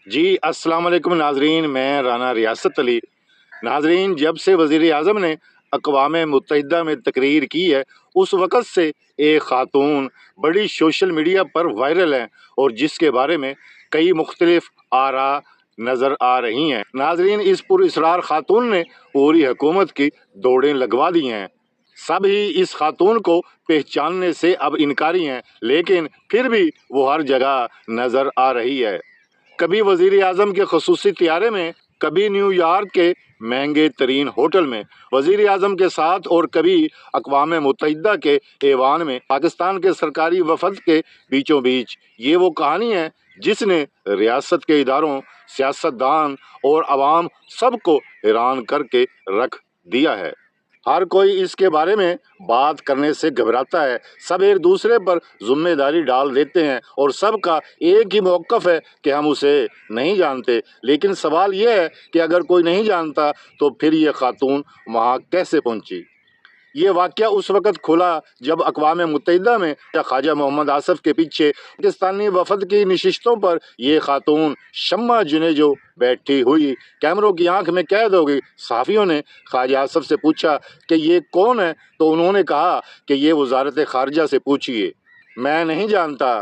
جی السلام علیکم ناظرین، میں رانا ریاست علی۔ ناظرین، جب سے وزیر اعظم نے اقوام متحدہ میں تقریر کی ہے اس وقت سے ایک خاتون بڑی سوشل میڈیا پر وائرل ہیں اور جس کے بارے میں کئی مختلف آراء نظر آ رہی ہیں۔ ناظرین، اس پر اسرار خاتون نے پوری حکومت کی دوڑیں لگوا دی ہیں۔ سب ہی اس خاتون کو پہچاننے سے اب انکاری ہیں، لیکن پھر بھی وہ ہر جگہ نظر آ رہی ہے۔ کبھی وزیر اعظم کے خصوصی طیارے میں، کبھی نیو یارک کے مہنگے ترین ہوٹل میں وزیر اعظم کے ساتھ، اور کبھی اقوام متحدہ کے ایوان میں پاکستان کے سرکاری وفد کے بیچوں بیچ۔ یہ وہ کہانی ہے جس نے ریاست کے اداروں، سیاستدان اور عوام سب کو حیران کر کے رکھ دیا ہے۔ ہر کوئی اس کے بارے میں بات کرنے سے گھبراتا ہے، سب ایک دوسرے پر ذمہ داری ڈال دیتے ہیں اور سب کا ایک ہی موقف ہے کہ ہم اسے نہیں جانتے۔ لیکن سوال یہ ہے کہ اگر کوئی نہیں جانتا تو پھر یہ خاتون وہاں کیسے پہنچی؟ یہ واقعہ اس وقت کھلا جب اقوام متحدہ میں خواجہ محمد آصف کے پیچھے پاکستانی وفد کی نشستوں پر یہ خاتون شمع جنیجو بیٹھی ہوئی کیمروں کی آنکھ میں قید ہو گئی۔ صحافیوں نے خواجہ آصف سے پوچھا کہ یہ کون ہے تو انہوں نے کہا کہ یہ وزارت خارجہ سے پوچھئے، میں نہیں جانتا۔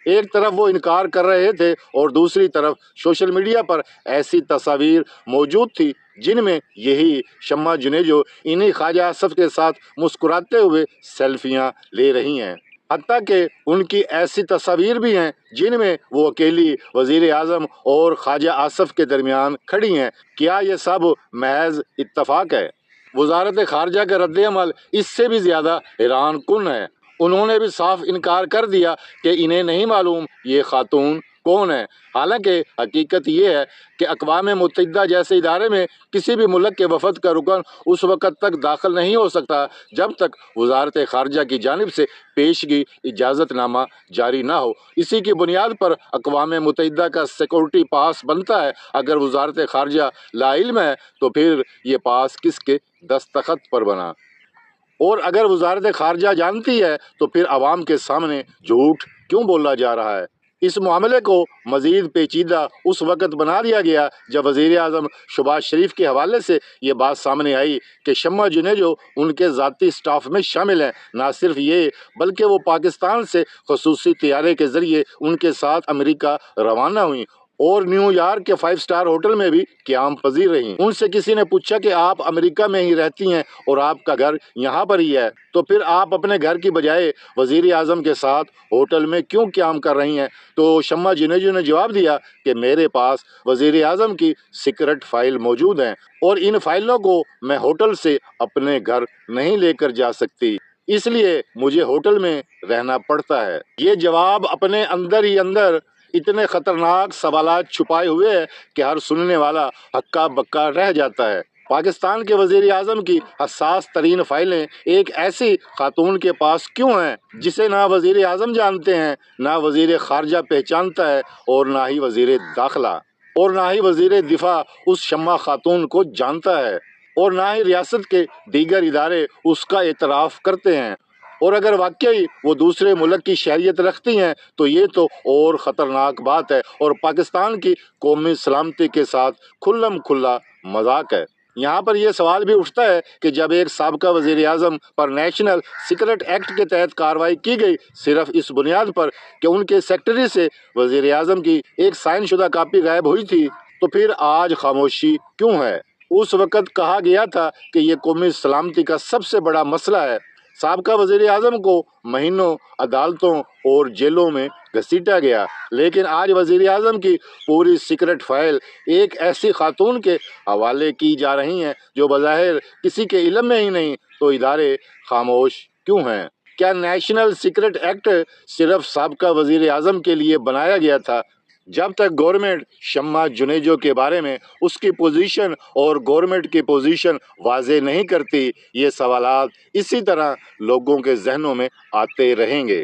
ایک طرف وہ انکار کر رہے تھے اور دوسری طرف سوشل میڈیا پر ایسی تصاویر موجود تھی جن میں یہی شمع جنیجو انہی خواجہ آصف کے ساتھ مسکراتے ہوئے سیلفیاں لے رہی ہیں۔ حتیٰ کہ ان کی ایسی تصاویر بھی ہیں جن میں وہ اکیلی وزیر اعظم اور خواجہ آصف کے درمیان کھڑی ہیں۔ کیا یہ سب محض اتفاق ہے؟ وزارت خارجہ کا رد عمل اس سے بھی زیادہ حیران کن ہے۔ انہوں نے بھی صاف انکار کر دیا کہ انہیں نہیں معلوم یہ خاتون کون ہے۔ حالانکہ حقیقت یہ ہے کہ اقوام متحدہ جیسے ادارے میں کسی بھی ملک کے وفد کا رکن اس وقت تک داخل نہیں ہو سکتا جب تک وزارت خارجہ کی جانب سے پیشگی اجازت نامہ جاری نہ ہو۔ اسی کی بنیاد پر اقوام متحدہ کا سیکورٹی پاس بنتا ہے۔ اگر وزارت خارجہ لا علم ہے تو پھر یہ پاس کس کے دستخط پر بنا؟ اور اگر وزارت خارجہ جانتی ہے تو پھر عوام کے سامنے جھوٹ کیوں بولا جا رہا ہے؟ اس معاملے کو مزید پیچیدہ اس وقت بنا دیا گیا جب وزیر اعظم شہباز شریف کے حوالے سے یہ بات سامنے آئی کہ شمع جنیجو ان کے ذاتی سٹاف میں شامل ہیں۔ نہ صرف یہ بلکہ وہ پاکستان سے خصوصی طیارے کے ذریعے ان کے ساتھ امریکہ روانہ ہوئیں اور نیو یارک کے 5 اسٹار ہوٹل میں بھی قیام پذیر رہیں۔ ان سے کسی نے پوچھا کہ آپ امریکہ میں ہی رہتی ہیں اور آپ کا گھر یہاں پر ہی ہے، تو پھر آپ اپنے گھر کی بجائے وزیر اعظم کے ساتھ ہوٹل میں کیوں قیام کر رہی ہیں؟ تو شمع جنیجو نے جواب دیا کہ میرے پاس وزیر اعظم کی سیکرٹ فائل موجود ہیں اور ان فائلوں کو میں ہوٹل سے اپنے گھر نہیں لے کر جا سکتی، اس لیے مجھے ہوٹل میں رہنا پڑتا ہے۔ یہ جواب اپنے اندر ہی اندر اتنے خطرناک سوالات چھپائے ہوئے ہے کہ ہر سننے والا ہکا بکا رہ جاتا ہے۔ پاکستان کے وزیر اعظم کی حساس ترین فائلیں ایک ایسی خاتون کے پاس کیوں ہیں جسے نہ وزیر اعظم جانتے ہیں، نہ وزیر خارجہ پہچانتا ہے اور نہ ہی وزیر داخلہ اور نہ ہی وزیر دفاع اس شمع خاتون کو جانتا ہے اور نہ ہی ریاست کے دیگر ادارے اس کا اعتراف کرتے ہیں؟ اور اگر واقعی وہ دوسرے ملک کی شہریت رکھتی ہیں تو یہ تو اور خطرناک بات ہے اور پاکستان کی قومی سلامتی کے ساتھ کھلم کھلا مذاق ہے۔ یہاں پر یہ سوال بھی اٹھتا ہے کہ جب ایک سابقہ وزیر اعظم پر نیشنل سیکرٹ ایکٹ کے تحت کارروائی کی گئی صرف اس بنیاد پر کہ ان کے سیکرٹری سے وزیر اعظم کی ایک سائن شدہ کاپی غائب ہوئی تھی، تو پھر آج خاموشی کیوں ہے؟ اس وقت کہا گیا تھا کہ یہ قومی سلامتی کا سب سے بڑا مسئلہ ہے۔ سابقہ وزیر اعظم کو مہینوں عدالتوں اور جیلوں میں گھسیٹا گیا، لیکن آج وزیر اعظم کی پوری سیکرٹ فائل ایک ایسی خاتون کے حوالے کی جا رہی ہیں جو بظاہر کسی کے علم میں ہی نہیں، تو ادارے خاموش کیوں ہیں؟ کیا نیشنل سیکرٹ ایکٹ صرف سابقہ وزیر اعظم کے لیے بنایا گیا تھا؟ جب تک گورنمنٹ شمع جنیجو کے بارے میں اس کی پوزیشن اور گورنمنٹ کی پوزیشن واضح نہیں کرتی، یہ سوالات اسی طرح لوگوں کے ذہنوں میں آتے رہیں گے۔